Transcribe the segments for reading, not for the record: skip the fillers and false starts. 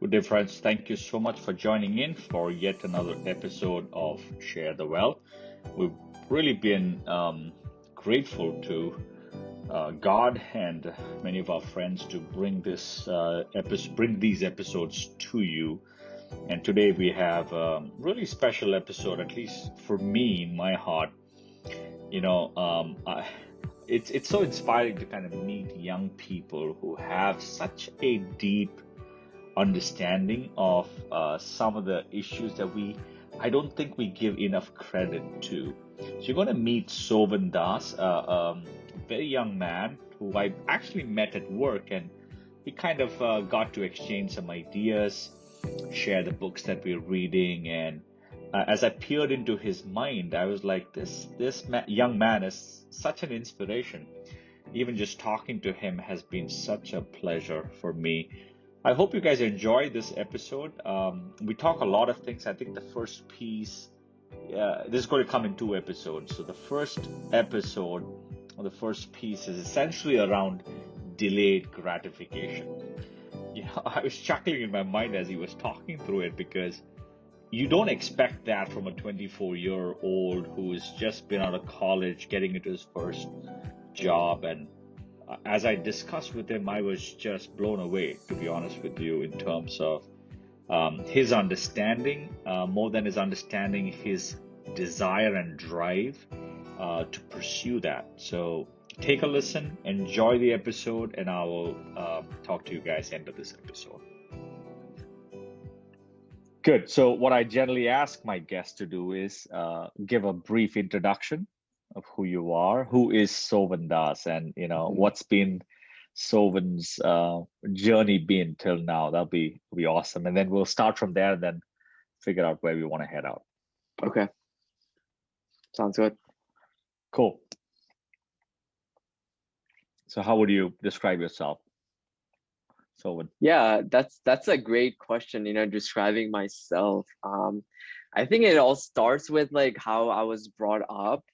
Good day, friends. Thank you so much for joining in for yet another episode of Share the Well. We've really been grateful to God and many of our friends to bring these episodes to you. And today we have a really special episode, at least for me, in my heart. It's so inspiring to kind of meet young people who have such a deep understanding of some of the issues that I don't think we give enough credit to. So you're going to meet Sovan Das, a very young man who I actually met at work, and we kind of got to exchange some ideas, share the books that we're reading, and as I peered into his mind, I was like, this young man is such an inspiration. Even just talking to him has been such a pleasure for me. I hope you guys enjoy this episode. We talk a lot of things. I think the first piece, this is going to come in 2 episodes. So the first episode, or the first piece, is essentially around delayed gratification. I was chuckling in my mind as he was talking through it, because you don't expect that from a 24-year-old who has just been out of college, getting into his first job. And as I discussed with him, I was just blown away, to be honest with you, in terms of his understanding, more than his understanding, his desire and drive to pursue that. So take a listen, enjoy the episode, and I will talk to you guys end of this episode. Good. So what I generally ask my guests to do is give a brief introduction of who you are, who is Sovan Das, and what's been Sovan's journey been till now. That'll be awesome, and then we'll start from there and then figure out where we want to head out. Okay, sounds good. Cool. So how would you describe yourself, Sovan? Yeah, that's a great question. Describing myself. I think it all starts with like how I was brought up.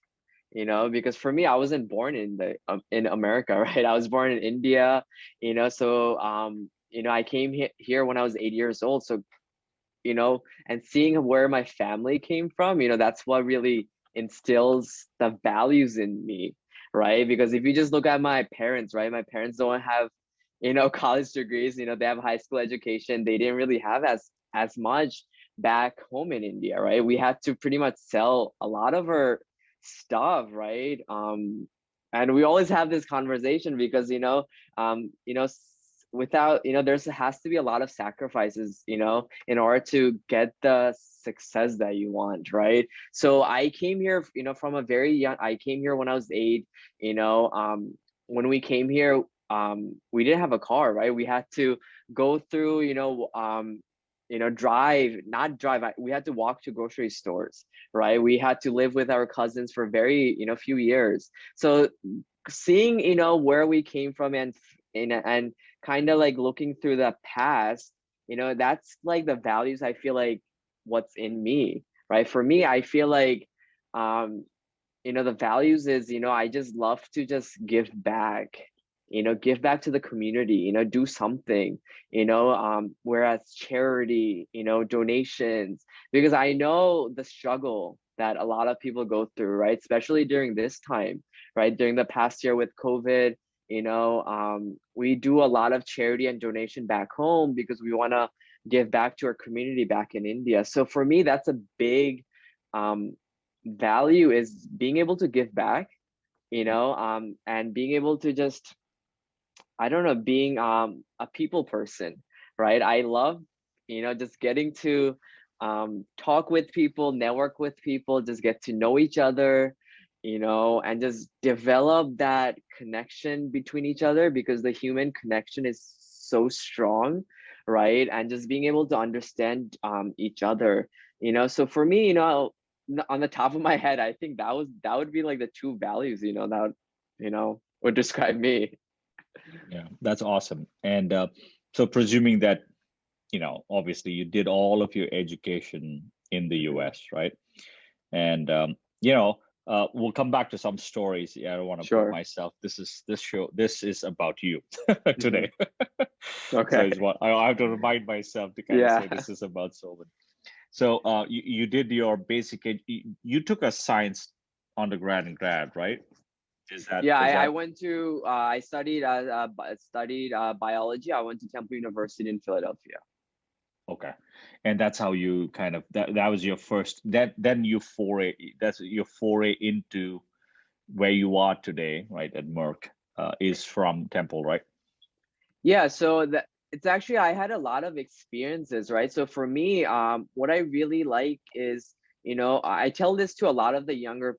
Because for me, I wasn't born in America, right? I was born in India. So I came here when I was 8 years old. So and seeing where my family came from, that's what really instills the values in me, right? Because if you just look at my parents, right? My parents don't have college degrees. They have high school education. They didn't really have as much back home in India, right? We had to pretty much sell a lot of our stuff, right? And we always have this conversation because without there has to be a lot of sacrifices in order to get the success that you want, right? So I came here from a very young, I came here when I was 8. When we came here, we didn't have a car, right? We had to go through we had to walk to grocery stores, right? We had to live with our cousins for very few years. So seeing where we came from and kind of like looking through the past, that's like the values I feel like what's in me, right? For me, I feel like the values is I just love to just give back, give back to the community, do something, whereas charity, donations, because I know the struggle that a lot of people go through, right? Especially during this time, right? During the past year with COVID, we do a lot of charity and donation back home because we want to give back to our community back in India. So for me, that's a big value, is being able to give back, and being able to just, I don't know, being a people person, right? I love, just getting to talk with people, network with people, just get to know each other, and just develop that connection between each other, because the human connection is so strong, right? And just being able to understand each other, so for me, on the top of my head, I think that would be like the 2 values, that would describe me. Yeah, that's awesome. And so presuming that, obviously you did all of your education in the US, right? And, we'll come back to some stories. Yeah, I don't want to put Sure. myself. This is about you Hmm. today. So Okay. it's what I have to remind myself to kind of Yeah. say this is about Sovan. So you did your basic you took a science undergrad and grad, right? Yeah, Is I that went to I studied studied biology. I went to Temple University in Philadelphia. okay? And that's how you kind of that was your first then you foray that's your foray into where you are today, right? At Merck is from Temple, right? Yeah, so that it's actually I had a lot of experiences, right? So for me, what I really like is, I tell this to a lot of the younger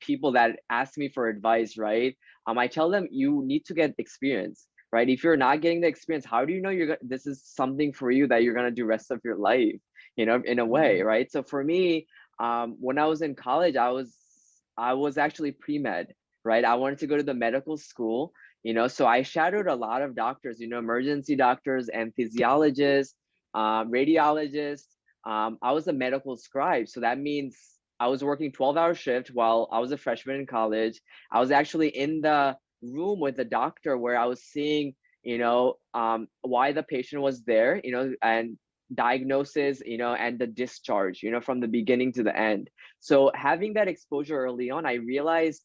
people that ask me for advice, right? I tell them you need to get experience, right? If you're not getting the experience, how do you know this is something for you that you're gonna do rest of your life, in a way, Mm. right? So for me, when I was in college, I was actually pre-med, right? I wanted to go to the medical school, so I shadowed a lot of doctors, emergency doctors and physiologists, radiologists. I was a medical scribe, so that means I was working 12-hour shift while I was a freshman in college. I was actually in the room with the doctor where I was seeing, why the patient was there, and diagnosis, and the discharge, from the beginning to the end. So having that exposure early on, I realized,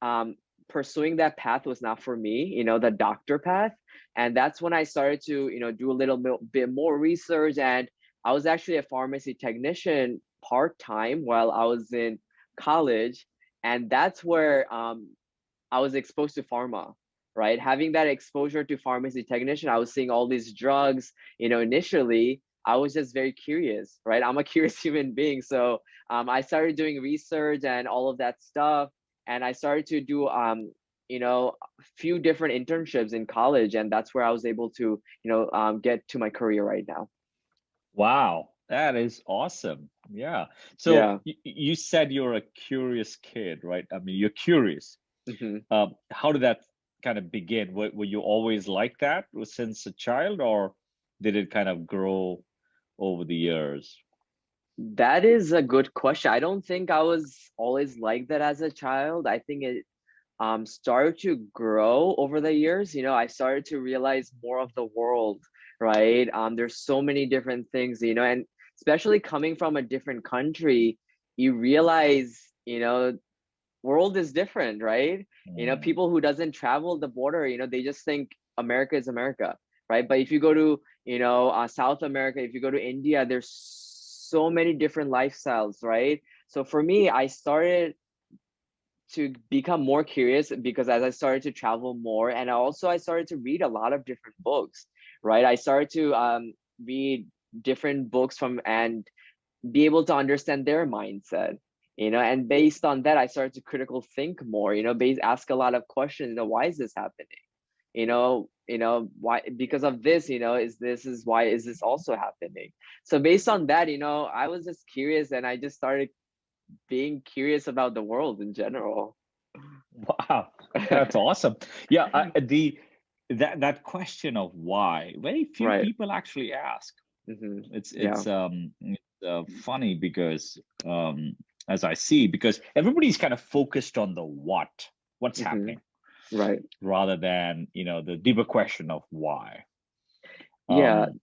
um, pursuing that path was not for me, the doctor path. And that's when I started to, do a little bit more research. And I was actually a pharmacy technician part time while I was in college. And that's where, I was exposed to pharma, right? Having that exposure to pharmacy technician, I was seeing all these drugs, initially. I was just very curious, right? I'm a curious human being. So I started doing research and all of that stuff. And I started to do, a few different internships in college. And that's where I was able to, get to my career right now. Wow, that is awesome. Yeah. So Yeah. you said you're a curious kid, right? I mean, you're curious. Hmm. How did that kind of begin? Were you always like that since a child, or did it kind of grow over the years? That is a good question. I don't think I was always like that as a child. I think it started to grow over the years. I started to realize more of the world, right? There's so many different things, and especially coming from a different country, you realize, world is different, right? Mm. People who doesn't travel the border, they just think America is America, right? But if you go to, South America, if you go to India, there's so many different lifestyles, right? So for me, I started to become more curious because as I started to travel more, and I started to read a lot of different books, right? I started to read different books from and be able to understand their mindset, and based on that, I started to critical think more, ask a lot of questions, why is this happening? Why, because of this, is why is this also happening? So based on that, I was just curious and I just started being curious about the world in general. Wow, that's awesome. Yeah, the that question of why, very few Right. people actually ask. Hmm. It's Yeah. it's um it's funny because as I see, because everybody's kind of focused on the what's Hmm. happening, Right. rather than the deeper question of why. Yeah, Um,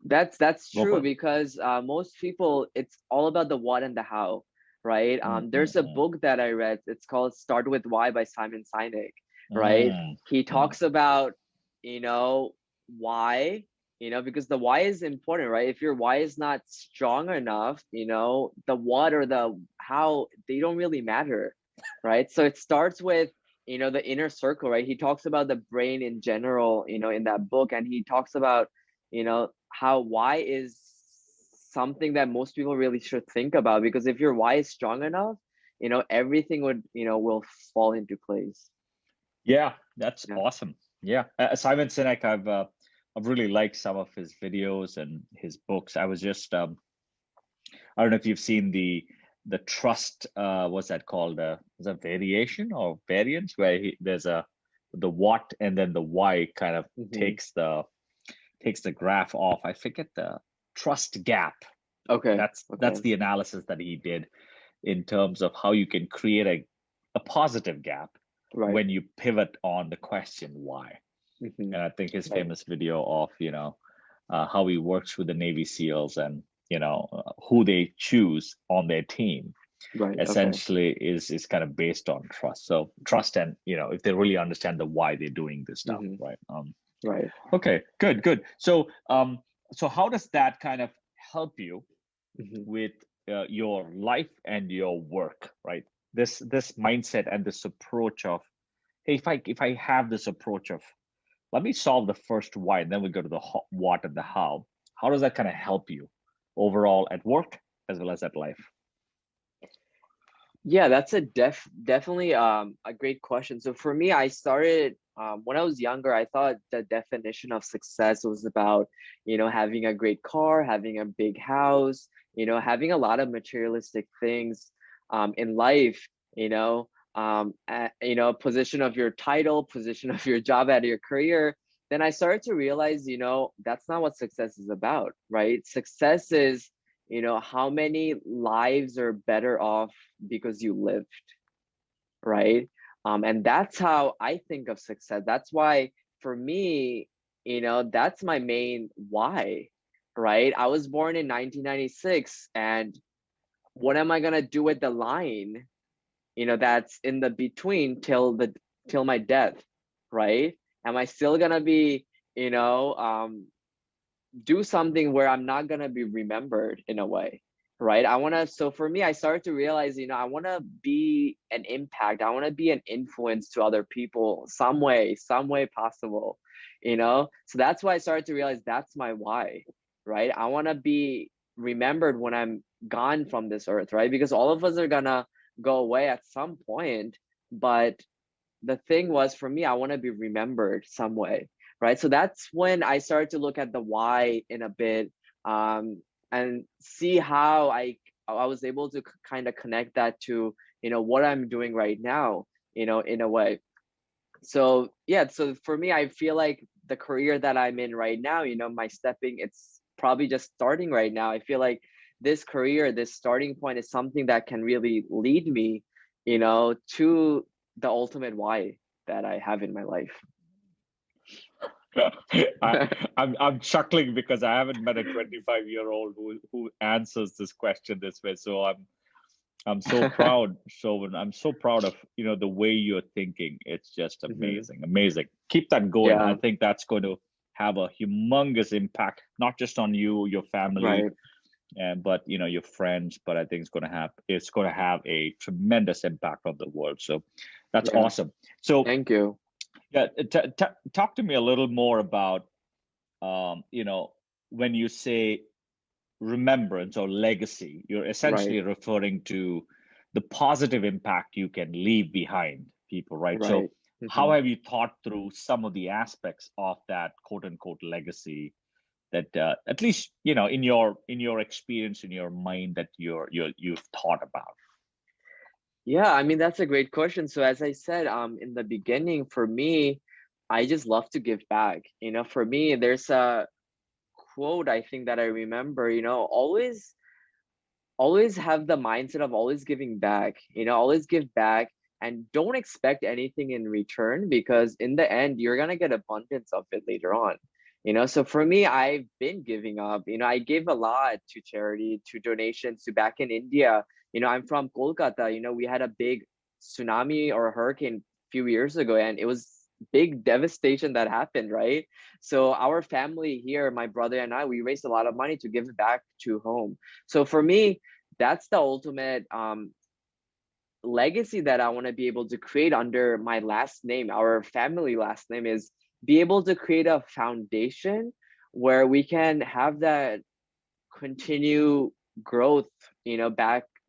that's go true for it. because most people, it's all about the what and the how, right? Mm, mm, There's a mm, book that I read. It's called Start with Why by Simon Sinek, right? mm, He mm. talks about, you know, why, because the why is important, right? If your why is not strong enough, the what or the how, they don't really matter, right? So it starts with, the inner circle, right? He talks about the brain in general, in that book, and he talks about, how why is something that most people really should think about, because if your why is strong enough, everything would, will fall into place. Yeah, that's Yeah. awesome. Yeah, Simon Sinek, I've really liked some of his videos and his books. I was just I don't know if you've seen the trust. What's that called? Is that variation or variance, where there's the what and then the why kind of Hmm. takes the graph off. I forget the trust gap. Okay. That's Okay. the analysis that he did, in terms of how you can create a positive gap Right. when you pivot on the question why. Mm-hmm. And I think his Right. famous video of, how he works with the Navy SEALs and, who they choose on their team Right. Okay. essentially is kind of based on trust. So trust and, if they really understand the why they're doing this stuff, Mm-hmm. right? Right. Okay, good, good. So how does that kind of help you Mm-hmm. with your life and your work, right? This mindset and this approach of, hey, if I have this approach of, let me solve the first why, and then we go to the what and the how. How does that kind of help you overall at work as well as at life? Yeah, that's a definitely a great question. So for me, I started when I was younger, I thought the definition of success was about, having a great car, having a big house, having a lot of materialistic things in life, position of your title, position of your job at your career. Then I started to realize, that's not what success is about, right? Success is, how many lives are better off because you lived, right? And that's how I think of success. That's why for me, that's my main why, right? I was born in 1996, and what am I gonna do with the line, that's in the between till my death, right? Am I still gonna be, do something where I'm not gonna be remembered in a way, right? So for me, I started to realize, I wanna be an impact. I wanna be an influence to other people some way possible, So that's why I started to realize that's my why, right? I wanna be remembered when I'm gone from this earth, right? Because all of us are gonna go away at some point, but the thing was for me, I want to be remembered some way, right? So that's when I started to look at the why in a bit, and see how I was able to kind of connect that to, what I'm doing right now, in a way. So yeah, so for me, I feel like the career that I'm in right now, it's probably just starting right now. I feel like this career, this starting point is something that can really lead me, to the ultimate why that I have in my life. I, I'm chuckling because I haven't met a 25-year-old who answers this question this way. So I'm so proud, Sovan. I'm so proud of the way you're thinking. It's just Hmm. amazing, amazing. Keep that going. I Yeah, think that's going to have a humongous impact, not just on you, your family, right. and but your friends. But I think it's going to have a tremendous impact on the world. So that's Yeah. awesome. So Thank you. yeah, talk to me a little more about when you say remembrance or legacy, you're Right, essentially referring to the positive impact you can leave behind people, right? So, right. how Hmm. have you thought through some of the aspects of that quote unquote legacy that, at least in your experience in your mind that you've thought about? Yeah, I mean that's a great question. So as I said, in the beginning, for me, I just love to give back. For me, there's a quote I think that I remember, always have the mindset of always giving back, always give back and don't expect anything in return because in the end you're going to get abundance of it later on. So for me, I've been giving up. I gave a lot to charity, to donations, to back in India. I'm from Kolkata. We had a big tsunami or hurricane a few years ago, and it was big devastation that happened, right? So our family here, my brother and I, we raised a lot of money to give back to home. So for me, that's the ultimate legacy that I want to be able to create under my last name. Our family last name is be able to create a foundation where we can have that continue growth,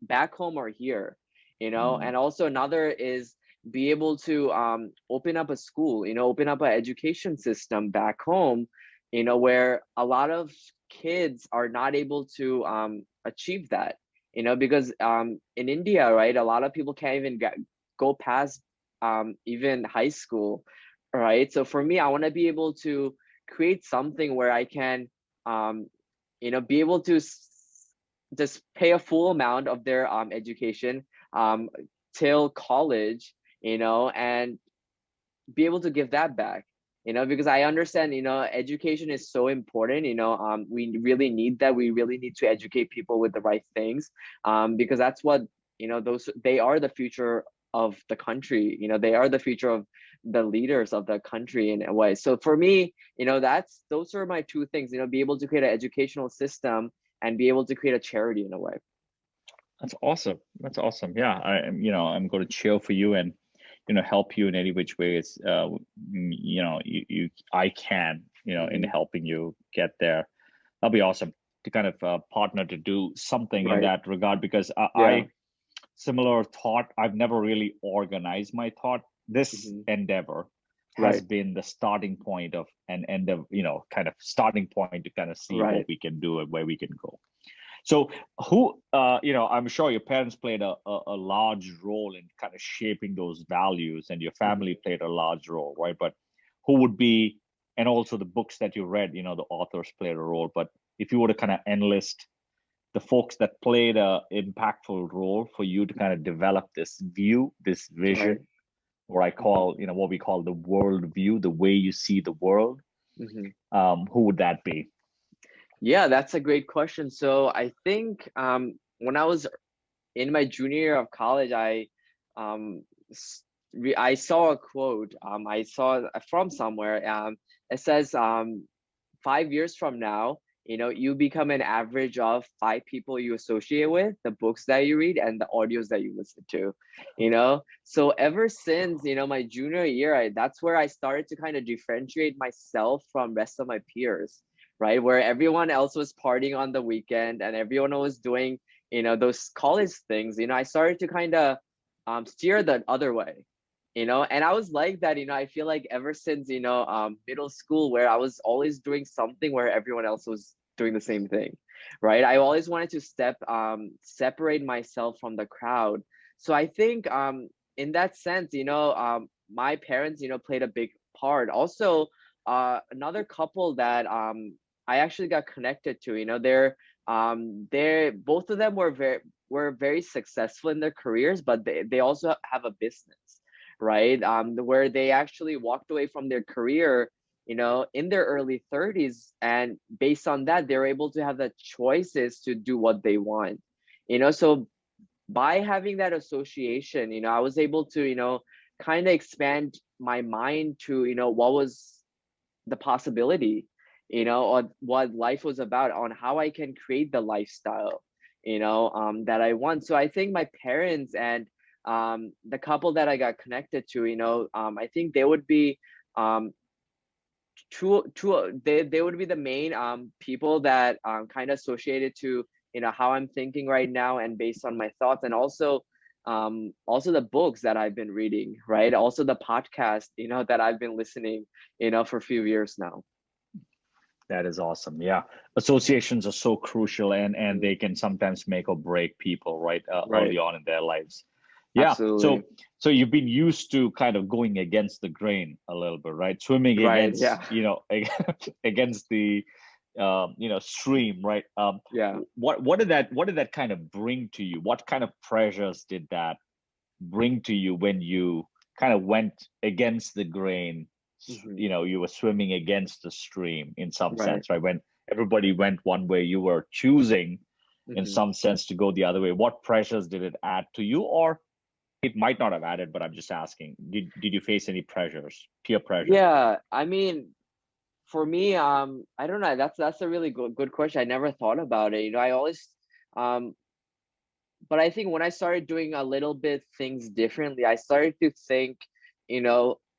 back home or here, Mm, and also another is be able to open up a school, open up an education system back home, where a lot of kids are not able to achieve that, because in India, right, a lot of people can't even go past even high school, right? So for me, I want to be able to create something where I can um, be able to just pay a full amount of their education um till college, and be able to give that back, because I understand, education is so important. We really need that. We really need to educate people with the right things, because that's what, those, they are the future of the country. They are the future of the leaders of the country in a way. So for me, those are my two things, be able to create an educational system and be able to create a charity in a way. That's awesome. That's awesome. Yeah, I'm going to cheer for you and, help you in any which ways, I can, in Hmm. helping you get there. That'll be awesome to kind of partner to do something in Right. that regard, because Yeah. similar thought. I've never really organized my thought. This Hmm. endeavor has Right. been the starting point of an end of, kind of starting point to kind of see what Right. we can do and where we can go. So I'm sure your parents played a large role in kind of shaping those values, and your family Hmm. played a large role, right? But who would be, and also the books that you read, the authors played a role. But if you were to kind of enlist the folks that played a impactful role for you to kind of develop this view, this vision, Right. or I Hmm. call, what we call the world view, the way you see the world, Hmm. who would that be? Yeah, that's a great question. So I think when I was in my junior year of college, um, I saw a quote. I saw from somewhere. It says 5 years from now, you become an average of five people you associate with, the books that you read, and the audios that you listen to. So ever since my junior year, that's where I started to kind of differentiate myself from rest of my peers, right? Where everyone else was partying on the weekend and everyone was doing those college things. I started to kind of steer the other way. And I was like that. I feel like ever since middle school, where I was always doing something where everyone else was doing the same thing, right? I always wanted to separate myself from the crowd. So I think in that sense, my parents played a big part. Also, another couple that I actually got connected to, they're both of them were very successful in their careers, but they also have a business, right? Where they actually walked away from their career, in their early 30s, and based on that, they're able to have the choices to do what they want. So by having that association, I was able to, kind of expand my mind to, what was the possibility, on what life was about, on how I can create the lifestyle, that I want. So I think my parents and the couple that I got connected to, I think they would be um, they would be the main people that kind of associated to how I'm thinking right now and based on my thoughts, and also the books that I've been reading, right? Also the podcast that I've been listening for a few years now. That is awesome. Yeah. Associations are so crucial, and Mhm. they can sometimes make or break people, right? Right. Early on in their lives. Yeah. Absolutely. So you've been used to kind of going against the grain a little bit, right? Swimming Right. against, Yeah. against the, stream, right? Yeah. What did that kind of bring to you? What kind of pressures did that bring to you when you kind of went against the grain? Hmm. You were swimming against the stream in some Right. sense, right? When everybody went one way, you were choosing in Hmm. some sense to go the other way. What pressures did it add to you? Or it might not have added, but I'm just asking, did you face any pressures, peer pressure? Yeah. I mean, for me, I don't know. That's a really good question. I never thought about it. I always um but I think when I started doing a little bit things differently, I started to think,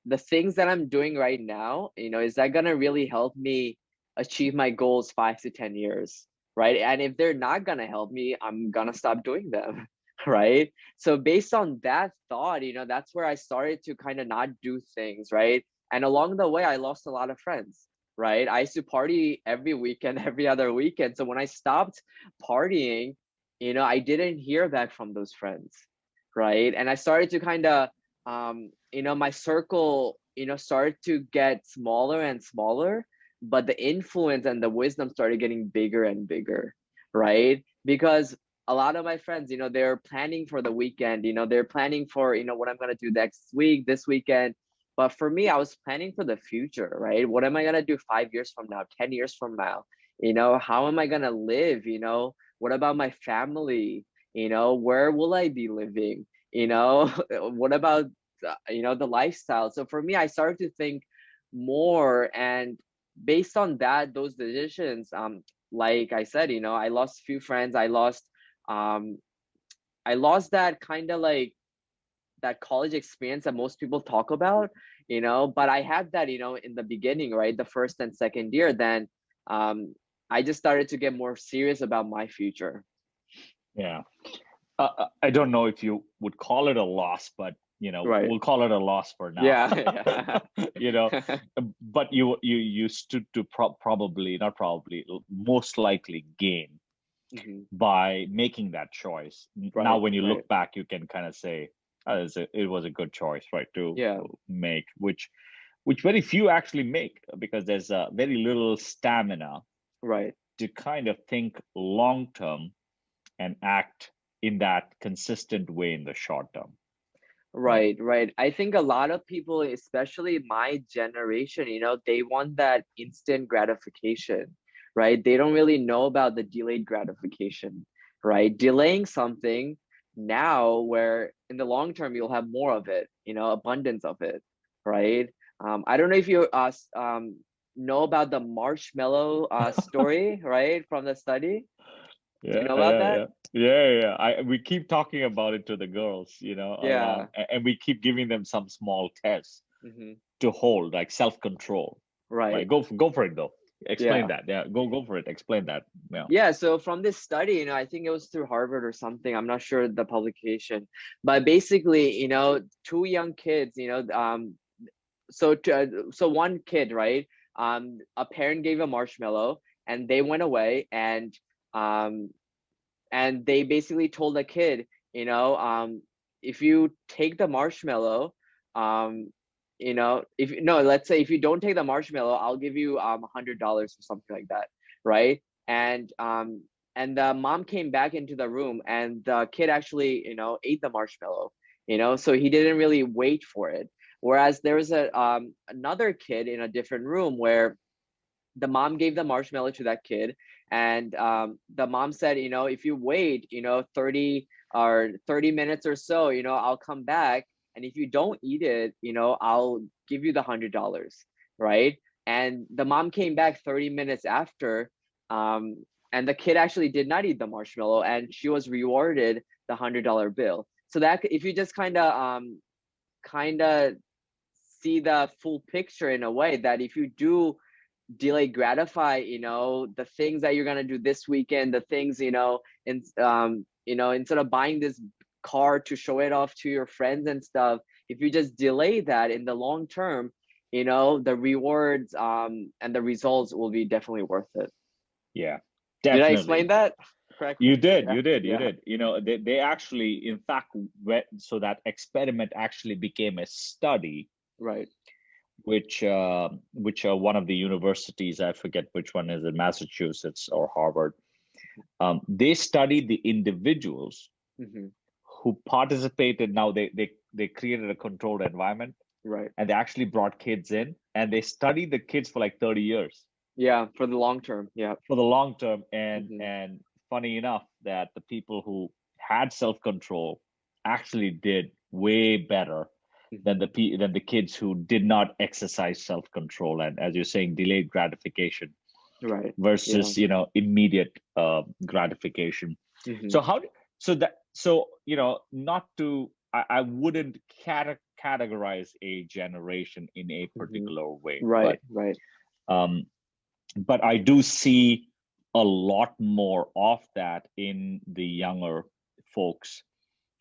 the things that I'm doing right now, is that gonna really help me achieve my goals 5 to 10 years, right? And if they're not gonna help me, I'm gonna stop doing them, right? So based on that thought, that's where I started to kind of not do things, right? And along the way, I lost a lot of friends, right? I used to party every weekend, every other weekend. So when I stopped partying, I didn't hear back from those friends, right? And I started to kind of, my circle, started to get smaller and smaller, but the influence and the wisdom started getting bigger and bigger, right? because a lot of my friends, they're planning for the weekend, they're planning for, what I'm going to do next week, this weekend. But for me, I was planning for the future, right? What am I going to do 5 years from now, 10 years from now? How am I going to live? What about my family? Where will I be living? What about, the lifestyle? So for me, I started to think more, and based on that, those decisions, like I said, I lost few friends. Um I lost that kind of like that college experience that most people talk about, but I had that, in the beginning, right? The first and second year. Then um I just started to get more serious about my future. Yeah. I don't know if you would call it a loss, but Right. we'll call it a loss for now. Yeah. you know, Yeah. but you stood to probably, not probably, most likely gain Hmm. by making that choice. Now, Right, when you right. look back, you can kind of say, it was a good choice, right, to Yeah. make, which very few actually make, because there's very little stamina Right. to kind of think long term and act in that consistent way in the short term, right? Right, right. I think a lot of people, especially my generation, they want that instant gratification, right? They don't really know about the delayed gratification, right? Delaying something now where in the long term you'll have more of it, abundance of it, right? I don't know if you know about the marshmallow story, right, from the study. Do you Yeah, know about yeah, that? yeah, yeah. We keep talking about it to the girls, along, Yeah. and we keep giving them some small tests Hmm. to hold, like self-control, right? Right. Go for it though. Explain Yeah. that. Yeah, go for it. Explain that. Yeah. Yeah, so from this study, I think it was through Harvard or something. I'm not sure the publication, but basically, two young kids, so one kid, right? A parent gave a marshmallow, and they went away, um, and they basically told the kid, if you take the marshmallow, um, if no, let's say if you don't take the marshmallow, I'll give you $100 or something like that, right? And the mom came back into the room, and the kid actually, ate the marshmallow, so he didn't really wait for it. Whereas there was a another kid in a different room where the mom gave the marshmallow to that kid, and the mom said, if you wait, 30 minutes or so, I'll come back, and if you don't eat it, I'll give you the $100, right? And the mom came back 30 minutes after, um, and the kid actually did not eat the marshmallow, and she was rewarded the $100 bill. So that, if you just kind of see the full picture, in a way that if you do delay gratify, the things that you're gonna do this weekend, the things, instead of buying this car to show it off to your friends and stuff, if you just delay that, in the long term, the rewards and the results will be definitely worth it. Yeah, Did I explain definitely. that correctly? You did, Yeah, you did, you yeah. did. They actually, in fact, so that experiment actually became a study, Right. which one of the universities, I forget which one is, in Massachusetts or Harvard. They studied the individuals Hmm. who participated. Now they created a controlled environment, Right. and they actually brought kids in, and they studied the kids for like 30 years Yeah, for the long term. Yeah. for the long term. and Hmm. and funny enough, that the people who had self-control actually did way better than Hmm. than the kids who did not exercise self-control, and, as you're saying, delayed gratification Right. Yeah. versus immediate gratification. Hmm. So not to, I wouldn't categorize a generation in a Hmm. particular way, Right. Right. um, but I do see a lot more of that in the younger folks,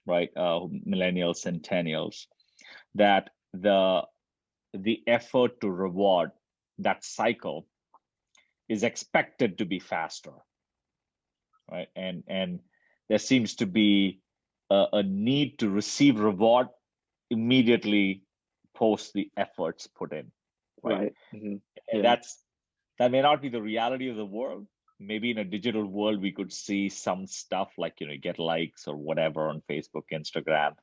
right? Millennials, centennials, that the effort to reward, that cycle, is expected to be faster, right? And there seems to be a need to receive reward immediately post the efforts put in, right? Right. Hmm. And Yeah. that may not be the reality of the world, maybe in a digital world we could see some stuff like, get likes or whatever on Facebook, Instagram.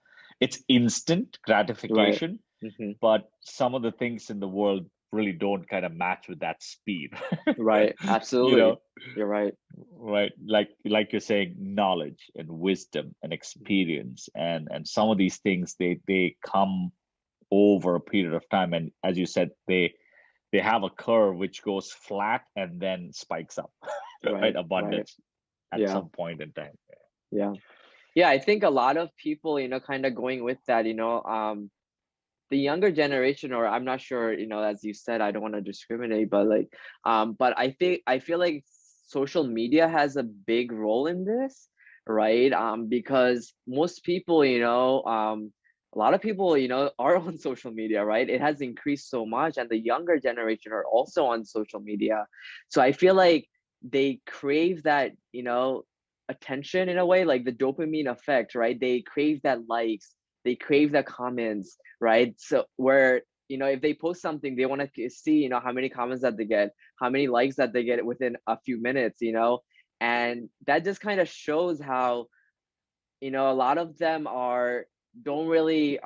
It's instant Right. gratification, Hmm. but some of the things in the world really don't kind of match with that speed. Right. you Absolutely. know You're right. right, like you're saying, knowledge and wisdom and experience, and some of these things, they come over a period of time, and as you said, they have a curve which goes flat and then spikes up. Right, Right. Right. abundance at Yeah. some point in time. Yeah. Yeah. I think a lot of people, kind of going with that, the younger generation, or I'm not sure, as you said, I don't want to discriminate, but like, but I feel like social media has a big role in this, right? Because most people, a lot of people, are on social media, right? It has increased so much, and the younger generation are also on social media. So I feel like they crave that, attention in a way, like the dopamine effect, right? They crave that likes, they crave the comments, right? So where, if they post something, they want to see, how many comments that they get, how many likes that they get within a few minutes, and that just kind of shows how, a lot of them are don't really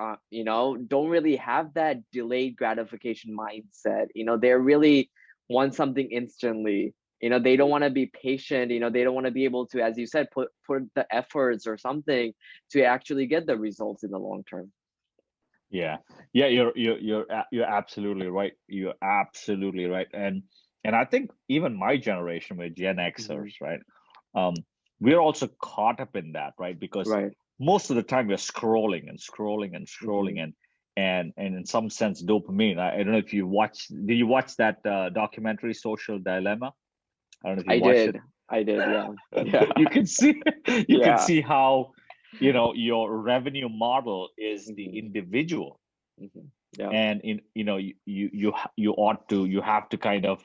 have that delayed gratification mindset. They're really want something instantly. They don't want to be patient. They don't want to be able to, as you said, put the efforts or something to actually get the results in the long term. Yeah, yeah, you're absolutely right. You're absolutely right. And I think even my generation, with Gen Hmm. Xers, right? Um, we're also caught up in that, right? Because Right. most of the time we're scrolling and scrolling and Hmm. scrolling, and in some sense dopamine. I don't know if you watch. Did you watch that documentary, Social Dilemma? I don't know if you I watched it. did. I did. Yeah. Yeah. You can see, you can Yeah. see how, your revenue model is the Hmm. individual, Hmm. Yeah. and you ought to, you have to kind of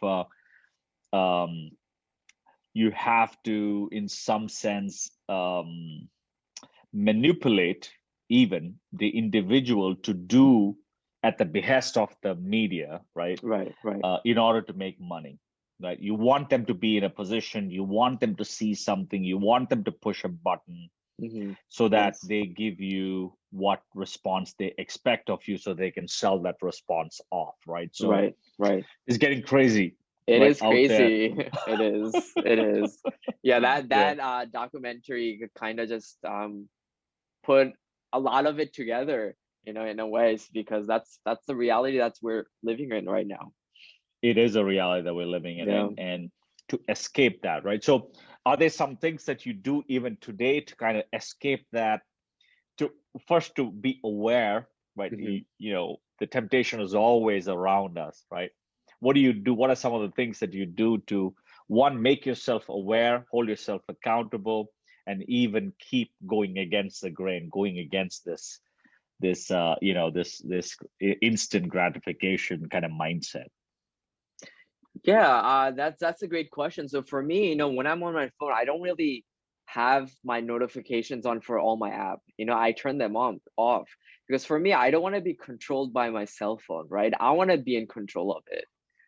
um you have to, in some sense, manipulate even the individual to do at the behest of the media, right? Right. Right. In order to make money, right? You want them to be in a position, you want them to see something, you want them to push a button Hmm. so that Yes. they give you what response they expect of you, so they can sell that response off, right? So Right. Right. it's getting crazy It right is out there. crazy. It is. It is. Yeah, that Yeah, documentary kind of just put a lot of it together, in a ways, because that's the reality that's we're living in right now. it is a reality that we're living in, Yeah. and to escape that, right? So are there some things that you do even today to kind of escape that, to first to be aware, right? Hmm. The temptation is always around us, right? What do you do? What are some of the things that you do to, one, make yourself aware, hold yourself accountable, and even keep going against the grain, going against this instant gratification kind of mindset? Yeah, that's a great question. So for me, when I'm on my phone, I don't really have my notifications on for all my app. I turn them on off, because for me, I don't want to be controlled by my cell phone, right? I want to be in control of it,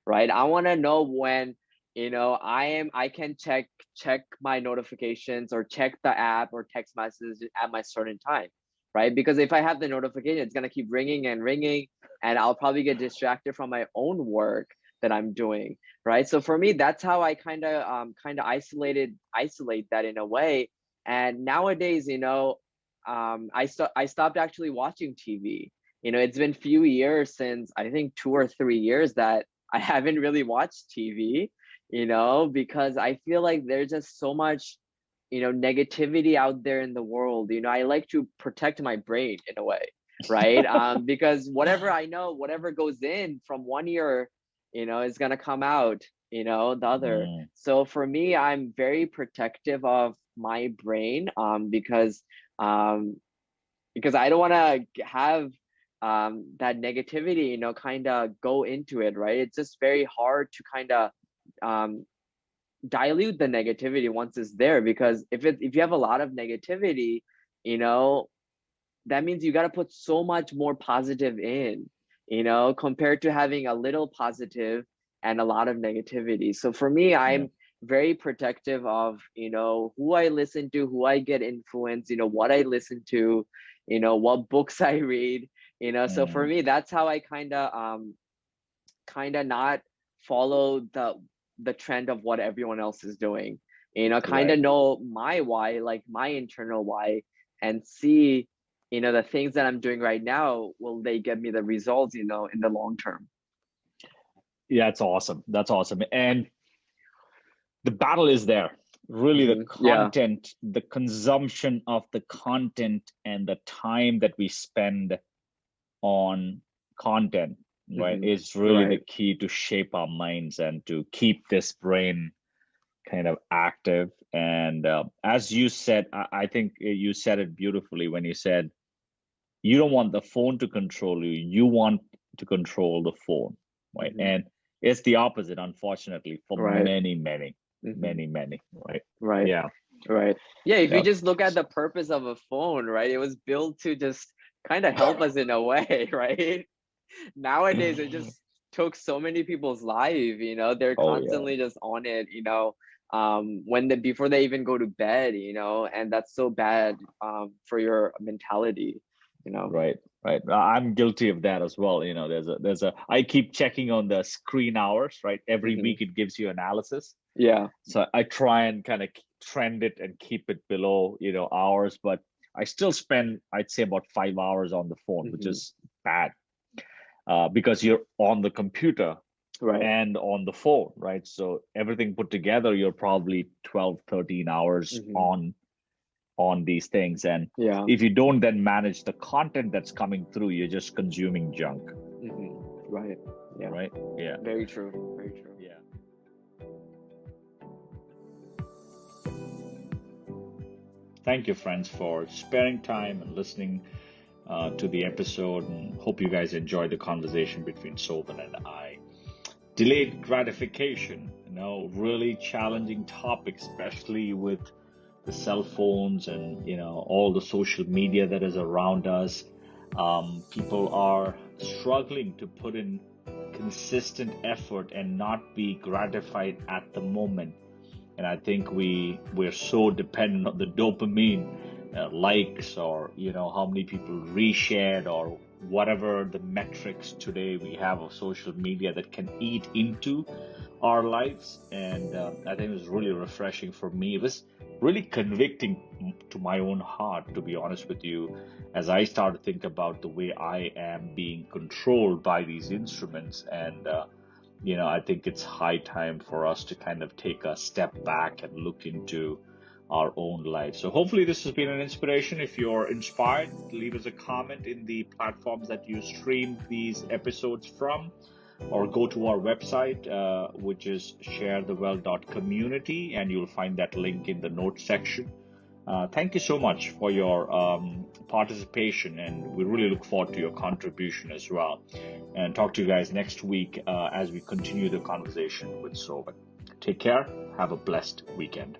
right? I want to know when, I can check my notifications or check the app or text messages at my certain time, right? Because if I have the notification, it's gonna keep ringing and ringing, and I'll probably get distracted from my own work that I'm doing, right? So for me, that's how I kind of isolate that in a way. And nowadays, I stopped actually watching TV. It's been few years, since I think 2 or 3 years, that I haven't really watched TV, because I feel like there's just so much, negativity out there in the world. I like to protect my brain in a way, right? Because whatever I know, whatever goes in from one ear, is gonna come out, the other. Mm, So for me, I'm very protective of my brain, um, because I don't want to have that negativity, kind of go into it, right? It's just very hard to kind of um, dilute the negativity once it's there, because if you have a lot of negativity, you know, that means you got to put so much more positive in, compared to having a little positive and a lot of negativity. So for me, yeah. very protective of, who I listen to, who I get influenced, what I listen to, what books I read, so for Mm, me, that's how I kind of not follow the trend of what everyone else is doing, kind of right. know my why, like my internal why, and see, the things that I'm doing right now, will they get me the results, in the long term. Yeah, that's awesome. That's awesome. And the battle is there. Really, the Yeah. content, the consumption of the content, and the time that we spend on content, right, is really the Right. key to shape our minds and to keep this brain kind of active. And as you said, I think you said it beautifully when you said you don't want the phone to control you, you want to control the phone, right? And it's the opposite, unfortunately, for Right. many, many, hmm many, many, right? Right. Yeah. Right. Yeah, if you Yep. just look at the purpose of a phone, right? It was built to just kind of help us in a way, right? Nowadays, it just took so many people's life, they're Oh yeah. constantly just on it, when before they even go to bed, and that's so bad for your mentality, you know. Right, right. I'm guilty of that as well. There's a I keep checking on the screen hours, right? Every hmm week it gives you analysis. Yeah. So I try and kind of trend it and keep it below, hours, but I still spend, I'd say, about 5 hours on the phone, which hmm is bad, because you're on the computer Right. and on the phone, right? So everything put together, you're probably 12, 13 hours hmm on these things. And Yeah. if you don't then manage the content that's coming through, you're just consuming junk, Right. Yeah. right? Yeah. Very true. Very true. Yeah. Thank you, friends, for sparing time and listening to the episode. And hope you guys enjoyed the conversation between Sovan and I. Delayed gratification, really challenging topic, especially with the cell phones and all the social media that is around us. People are struggling to put in consistent effort and not be gratified at the moment. And I think we're so dependent on the dopamine, likes, or how many people reshared, or whatever the metrics today we have of social media that can eat into our lives. And I think it was really refreshing for me. It was really convicting to my own heart, to be honest with you, as I started to think about the way I am being controlled by these instruments. And I think it's high time for us to kind of take a step back and look into our own life. So hopefully this has been an inspiration. If you're inspired, leave us a comment in the platforms that you stream these episodes from, or go to our website, which is sharethewell.community, and you'll find that link in the notes section. Thank you so much for your participation, and we really look forward to your contribution as well. And talk to you guys next week as we continue the conversation with Sovan. Take care. Have a blessed weekend.